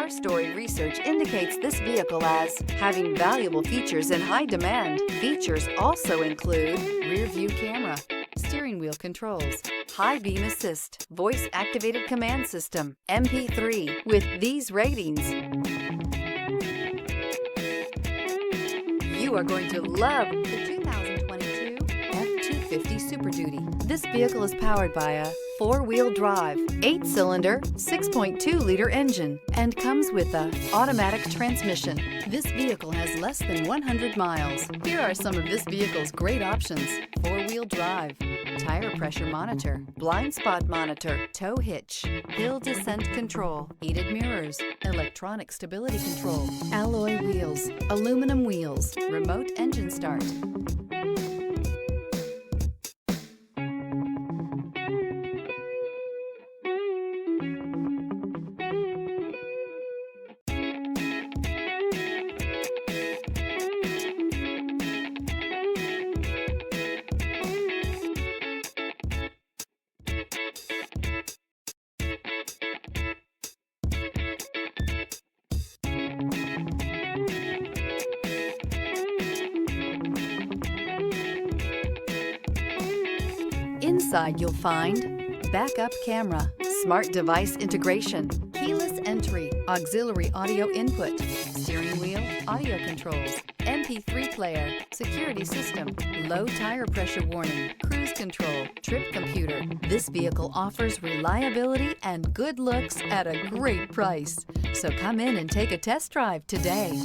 Car Story research indicates this vehicle as having valuable features in high demand. Features also include rear view camera, steering wheel controls, high beam assist, voice-activated command system, MP3. With these ratings, you are going to love the 2022 F-250 Super Duty. This vehicle is powered by a 4-wheel drive, 8-cylinder, 6.2-liter engine, and comes with an automatic transmission. This vehicle has less than 100 miles. Here are some of this vehicle's great options: 4-wheel drive, tire pressure monitor, blind spot monitor, tow hitch, hill descent control, heated mirrors, electronic stability control, alloy wheels, aluminum wheels, remote engine start. Inside you'll find backup camera, smart device integration, keyless entry, auxiliary audio input, steering wheel audio controls, MP3 player, security system, low tire pressure warning, cruise control, trip computer. This vehicle offers reliability and good looks at a great price. So come in and take a test drive today.